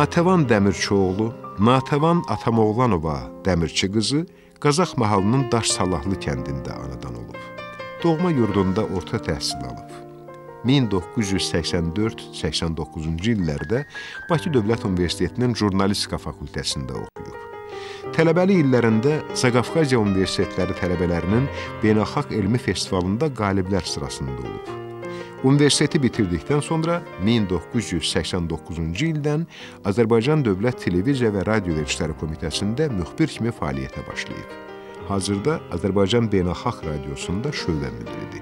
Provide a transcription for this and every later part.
Natəvan Dəmirçioğlu, Natəvan Atamoğlanova Dəmirçi qızı Qazax mahalının Daş Salahlı kəndində anadan olub. Doğma yurdunda orta təhsil alıb. 1984-89-cu illərdə Bakı Dövlət Universitetinin Jurnalistika fakültəsində oxuyub. Tələbəli illərində Zaqafqaziya Universitetləri tələbələrinin beynəlxalq elmi festivalında qaliblər sırasında olub. Universiteti bitirdikdən sonra 1989-cu ildən Azərbaycan Dövlət Televiziya və Radio Verilişləri Komitəsində müxbir kimi fəaliyyətə başlayıb. Hazırda Azərbaycan Beynəlxalq Radiosunda şöbə müdiridir.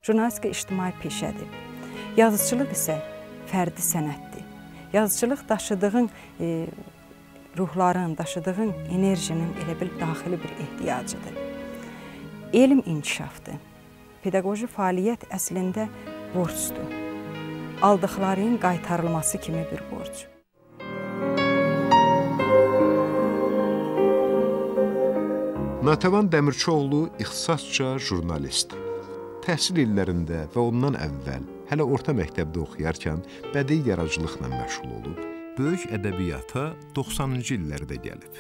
Jurnalistika ictimai peşədir. Yazıçılıq isə fərdi sənətdir. Yazıçılıq daşıdığın ruhların, daşıdığın enerjinin elə bil daxili bir ehtiyacıdır. Elm inkişafdır. Pedaqoji fəaliyyət əslində borcdur. Aldıqlarının qaytarılması kimi bir borc. Natəvan Dəmirçioğlu ixtisasca jurnalist. Təhsil illərində və ondan əvvəl, hələ orta məktəbdə oxuyarkən bədii yaradıcılıqla məşğul olub. Böyük ədəbiyyata 90-cı illərdə gəlib.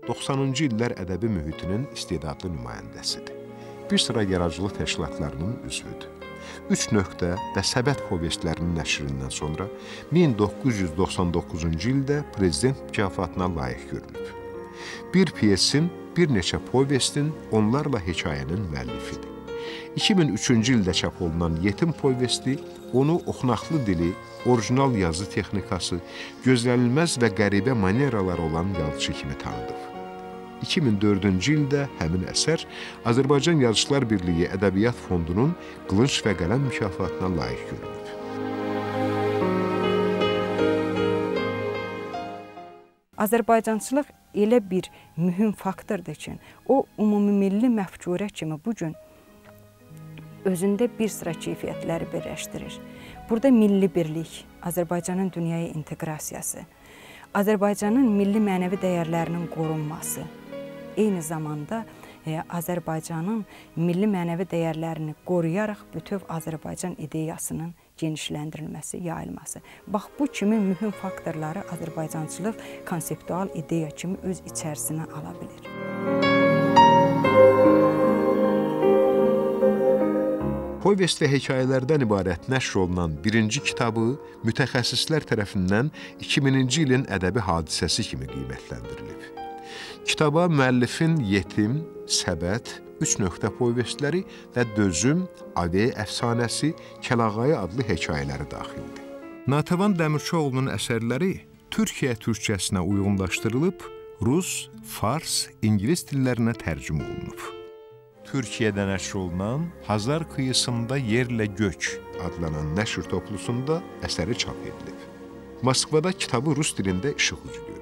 90-cı illər ədəbi mühitinin istedadlı nümayəndəsidir. Bir sıra yaradıcılıq təşkilatlarının üzvüdür. 3 nöqtə və Səbət povestlərinin nəşrindən sonra 1999-cu ildə prezident mükafatına layiq görülüb. Bir pyesin, bir neçə povestin, onlarla hekayənin müəllifidir. 2003-cü ildə çap olunan Yetim povesti onu oxunaqlı dili, orijinal yazı texnikası, gözlənilməz və qəribə maneralar olan yazıcı kimi tanıdıb. 2004-cü ildə həmin əsər Azərbaycan Yazıçılar Birliyi Ədəbiyyat Fondunun Qılınc və Qələm mükafatına layiq görülüb. Azərbaycançılıq elə bir mühüm faktordur ki, o ümumimilli məfkurə kimi bugün özündə bir sıra keyfiyyətləri birləşdirir. Burada milli birlik, Azərbaycanın dünyaya inteqrasiyası, Azərbaycanın milli mənəvi dəyərlərinin qorunması, eyni zamanda Azərbaycanın milli mənəvi dəyərlərini qoruyaraq bütöv Azərbaycan ideyasının genişləndirilməsi, yayılması. Bax, bu kimi mühüm faktorları Azərbaycançılıq konseptual ideya kimi öz içərisinə ala bilir. Povest və hekayələrdən ibarət nəşr olunan birinci kitabı mütəxəssislər tərəfindən 2000-ci ilin ədəbi hadisəsi kimi qiymətləndirilib. Kitaba müəllifin Yetim, Səbət, 3 nöqtə povestləri və Dözüm, Ave əfsanəsi, Kəlağayı adlı hekayələri daxildir. Natəvan Dəmirçioğlunun əsərləri Türkiyə türkçəsinə uyğunlaşdırılıb, Rus, Fars, İngilis dillərinə tərcümə olunub. Türkiyədə nəşr olunan Hazar Qıyısında Yerlə Gök adlanan nəşr toplusunda əsəri çap edilib. Moskvada kitabı rus dilində işıq ucu görüb.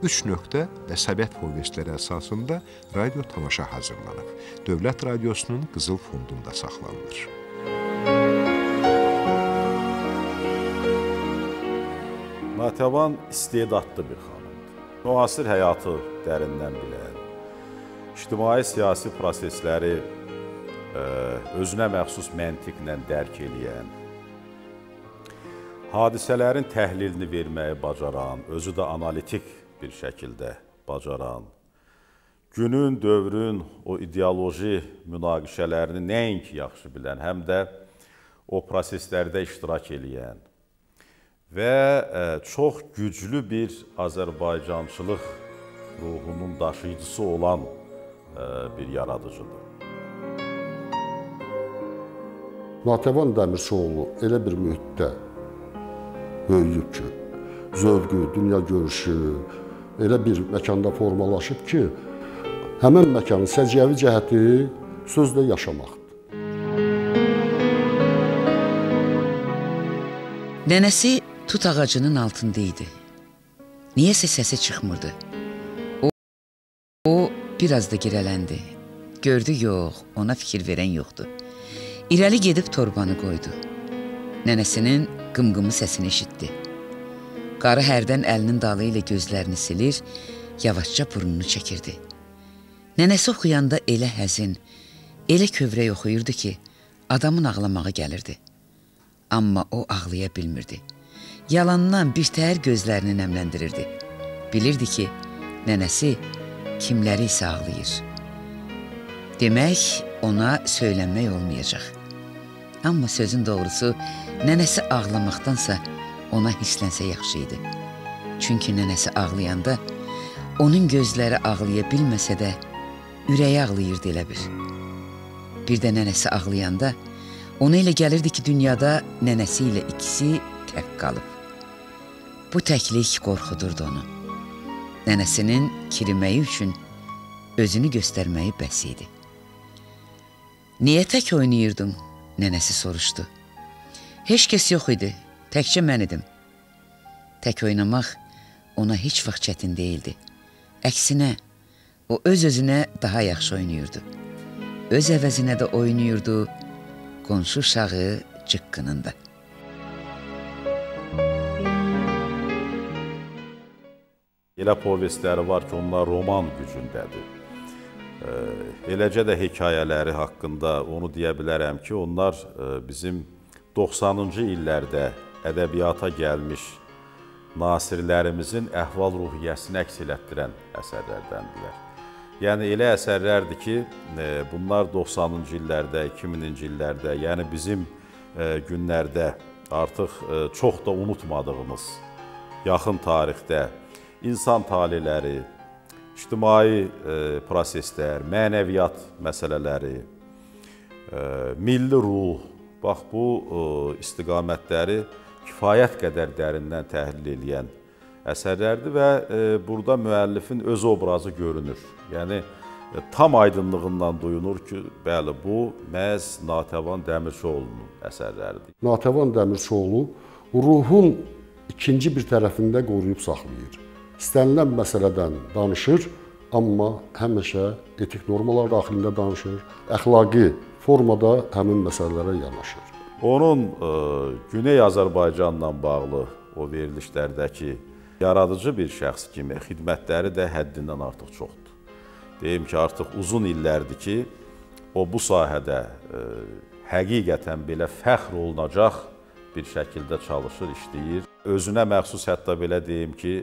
3 nöqtə və Səbət povestləri əsasında radio tamaşa hazırlanıb. Dövlət Radiosunun Qızıl Fondunda saxlanılır. Natəvan istedadlı bir xanımdır. Müasir həyatı dərindən bilən, ictimai-siyasi prosesləri özünə məxsus məntiqlə dərk eləyən, hadisələrin təhlilini verməyi bacaran, özü də analitik bir şəkildə bacaran, günün, dövrün o ideoloji münaqişələrini nəinki yaxşı bilən, həm də o proseslərdə iştirak eləyən və çox güclü bir Azərbaycançılıq ruhunun daşıyıcısı olan bir yaradıcıdır. Natəvan Dəmirçioğlu elə bir mühitdə böyüyüb ki, zövqü, dünya görüşü elə bir məkanda formalaşıb ki, həmin məkanın səciyyəvi cəhəti sözlə yaşamaqdır. Nənəsi tut ağacının altında idi. Niyəsə səsi çıxmırdı. O biraz da girələndi. Gördü, yox, ona fikir verən yoxdur. İrəli gedib torbanı qoydu. Nənəsinin qımqımı səsini eşitdi. Qarı hərdən əlinin dalı ilə gözlərini silir, yavaşca burnunu çəkirdi. Nənəsi oxuyanda elə həzin, elə kövrək oxuyurdu ki, adamın ağlamağı gəlirdi. Amma o ağlaya bilmirdi. Yalandan birtəhər gözlərini nəmləndirirdi. Bilirdi ki, nənəsi kimləri isə ağlayır. Demək, ona söylənmək olmayacaq. Amma sözün doğrusu, nənəsi ağlamaqdansa ona hisslənsə yaxşı idi. Çünki nənəsi ağlayanda, onun gözləri ağlaya bilməsə də, ürəyi ağlayırdı elə bir. Bir də nənəsi ağlayanda, ona elə gəlirdi ki, dünyada nənəsi ilə ikisi tək qalıb. Bu təklik qorxudurdu onu. Nənəsinin kiriməyi üçün özünü göstərməyi bəs idi. Niyə tək oynayırdın? Nənəsi soruşdu. Heç kəs yox idi, təkcə mən idim. Tək oynamaq ona heç vaxt çətin deyildi. Əksinə, o öz-özünə daha yaxşı oynayırdı. Öz əvəzinə də oynayırdı, qonşu uşağı cıqqınında. Elə povestləri var ki, onlar roman gücündədir. Eləcə də hekayələri haqqında onu deyə bilərəm ki, onlar bizim 90-cı illərdə ədəbiyyata gəlmiş nasirlərimizin əhval-ruhiyyəsini əks elətdirən əsərlərdəndirlər. Yəni, elə əsərlərdir ki, bunlar 90-cı illərdə, 2000-ci illərdə, yəni bizim günlərdə artıq çox da unutmadığımız yaxın tarixdə insan taleləri, ictimai proseslər, mənəviyyat məsələləri, milli ruh, bax bu istiqamətləri kifayət qədər dərindən təhlil edən əsərlərdir və burada müəllifin öz obrazı görünür. Yəni, tam aydınlığından duyunur ki, bəli, bu məhz Natəvan Dəmirçioğlu'nun əsərləridir. Natəvan Dəmirçioğlu ruhun ikinci bir tərəfində qoruyub saxlayır. İstənilən məsələdən danışır, amma həmişə etik normalar daxilində danışır, əxlaqi formada həmin məsələlərə yanaşır. Onun Güney Azərbaycanla bağlı o verilişlərdəki yaradıcı bir şəxs kimi xidmətləri də həddindən artıq çoxdur. Deyim ki, artıq uzun illərdir ki, o bu sahədə həqiqətən belə fəxr olunacaq bir şəkildə çalışır, işləyir. Özünə məxsus hətta belə deyim ki,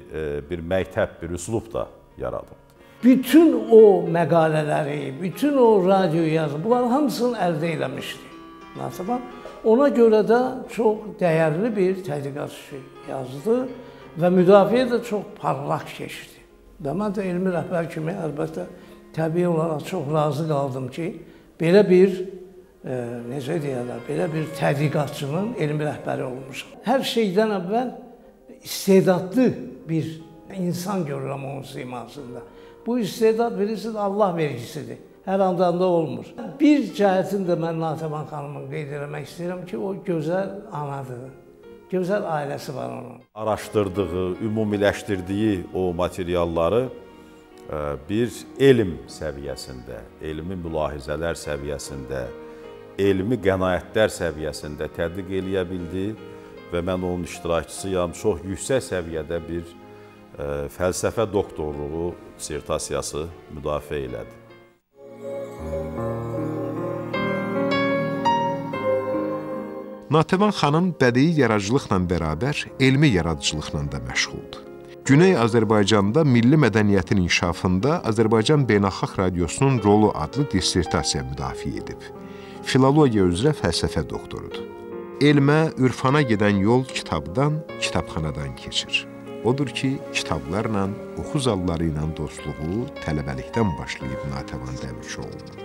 bir məktəb, bir üslub da yaradıb. Bütün o məqalələri, bütün o radio yazı, bunların hamısını əldə eləmişdi. Natəvan ona görə də çox dəyərli bir tədqiqat işi yazdı və müdafiə də çox parlaq keçdi. Və mən də elmi rəhbər kimi əlbəttə təbii olaraq çox razı qaldım ki, belə bir necə deyərlər, belə bir tədqiqatçının elmi rəhbəri olmuşam. Hər şeydən əvvəl istedadlı bir insan görürəm onun simasında. Bu istedad bilirsiniz, Allah vergisidir. Hər anda olmur. Bir cəhətini də mən Natəvan xanımın qeyd eləmək istəyirəm ki, o gözəl anadır. Gözəl ailəsi var onun. Araşdırdığı, ümumiləşdirdiyi o materialları bir elm səviyyəsində, elmi mülahizələr səviyyəsində, elmi qənaətlər səviyyəsində tədqiq eləyə bildi və mən onun iştirakçısıyam. Çox yüksək səviyyədə bir fəlsəfə doktorluğu dissertasiyası müdafiə elədi. Natəvan xanım bədii yaradıcılıqla bərabər elmi yaradıcılıqla da məşğuldur. Güney Azərbaycanda milli mədəniyyətin inkişafında Azərbaycan Beynəlxalq Radiosunun rolu adlı dissertasiya müdafiə edib. Filologiya üzrə fəlsəfə doktorudur. Elmə, ürfana gedən yol kitabdan, kitabxanadan keçir. Odur ki, kitablarla, oxu zalları ilə dostluğu tələbəlikdən başlayıb Natəvan Dəmirçioğlu'nun.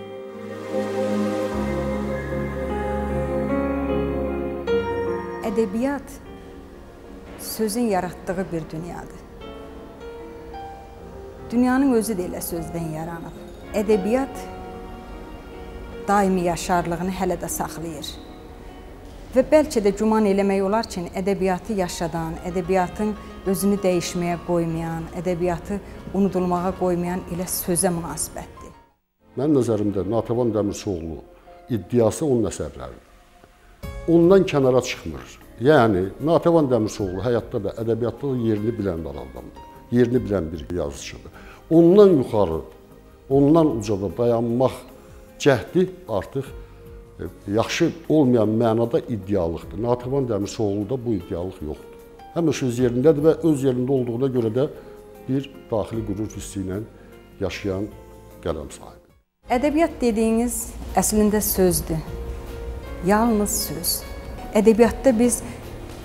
Ədəbiyyat sözün yaratdığı bir dünyadır. Dünyanın özü də elə sözdən yaranıb. Ədəbiyyat daimi yaşarlığını hələ də saxlayır. Və bəlkə də güman eləmək olar ki, ədəbiyyatı yaşadan, ədəbiyyatın özünü dəyişməyə qoymayan, ədəbiyyatı unudulmağa qoymayan elə sözə münasibətdir. Mənim nəzərimdə Natəvan Dəmirçioğlu iddiası onun əsərləridir. Ondan kənara çıxmır. Yəni, Natəvan Dəmirçioğlu həyatda da, ədəbiyyatda da yerini bilən bir adamdır. Yerini bilən bir yazıçıdır. Ondan yuxarı, ondan ucada dayanmaq cəhdi artıq yaxşı olmayan mənada iddialıqdır. Natiqvan Dəmirçioğlu'da bu iddialıq yoxdur. Həmişə öz yerindədir və öz yerində olduğuna görə də bir daxili qürur hissi ilə yaşayan qələm sahibi. Ədəbiyyat dediyiniz əslində sözdür. Yalnız söz. Ədəbiyyatda biz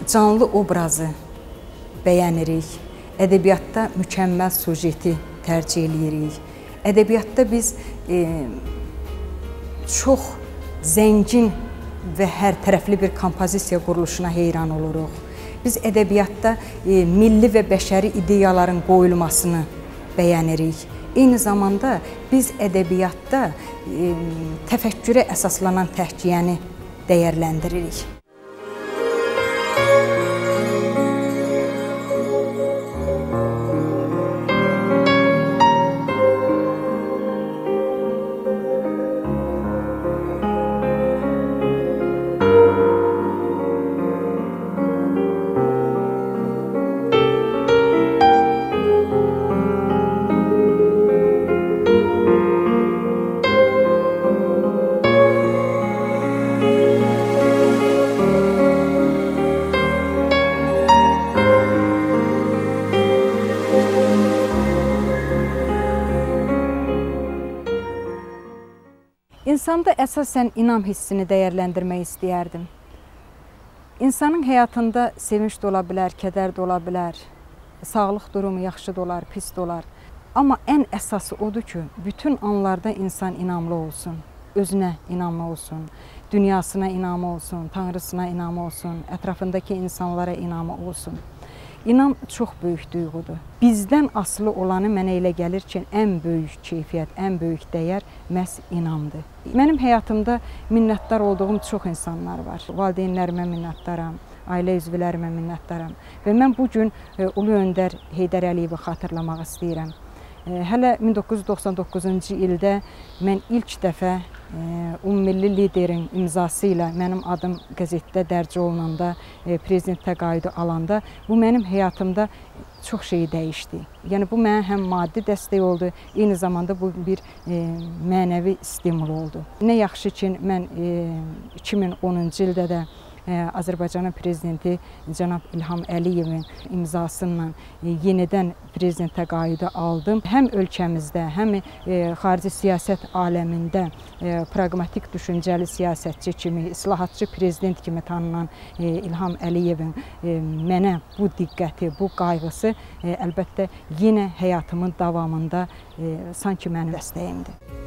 canlı obrazı bəyənirik. Ədəbiyyatda mükəmməl sujeti tərcih edirik. Ədəbiyyatda biz çox zəngin və hər tərəfli bir kompozisiya quruluşuna heyran oluruq. Biz ədəbiyyatda milli və bəşəri ideyaların qoyulmasını bəyənirik. Eyni zamanda biz ədəbiyyatda təfəkkürə əsaslanan təhkiyəni dəyərləndiririk. İnsanda əsasən inam hissini dəyərləndirmək istəyərdim. İnsanın həyatında sevinç də ola bilər, kədər də ola bilər, sağlıq durumu yaxşı da olar, pis də olar. Amma ən əsası odur ki, bütün anlarda insan inamlı olsun, özünə inamlı olsun, dünyasına inamı olsun, tanrısına inamı olsun, ətrafındakı insanlara inamı olsun. İnam çox böyük duyğudur. Bizdən asılı olanı mənə elə gəlir ki, ən böyük keyfiyyət, ən böyük dəyər məhz inamdır. Mənim həyatımda minnətdar olduğum çox insanlar var. Valideynlərimə minnətdaram, ailə üzvlərimə minnətdaram. Və mən bugün Ulu Öndər Heydər Əliyevi xatırlamaq istəyirəm. Hələ 1999-cu ildə mən ilk dəfə ümummilli liderin imzası ilə mənim adım qəzetdə dərc olunanda, prezident təqaüdü alanda, bu mənim həyatımda çox şeyi dəyişdi. Yəni bu mənə həm maddi dəstək oldu, eyni zamanda bu bir mənəvi stimul oldu. Nə yaxşı ki, mən 2010-cu ildə də Azərbaycanın prezidenti cənab İlham Əliyevin imzasıyla yenidən prezident təqaüdü aldım. Həm ölkəmizdə, həm xarici siyasət aləmində praqmatik düşüncəli siyasətçi kimi, islahatçı prezident kimi tanınan İlham Əliyevin mənə bu diqqəti, bu qayğısı əlbəttə yenə həyatımın davamında sanki mənim dəstəyimdir.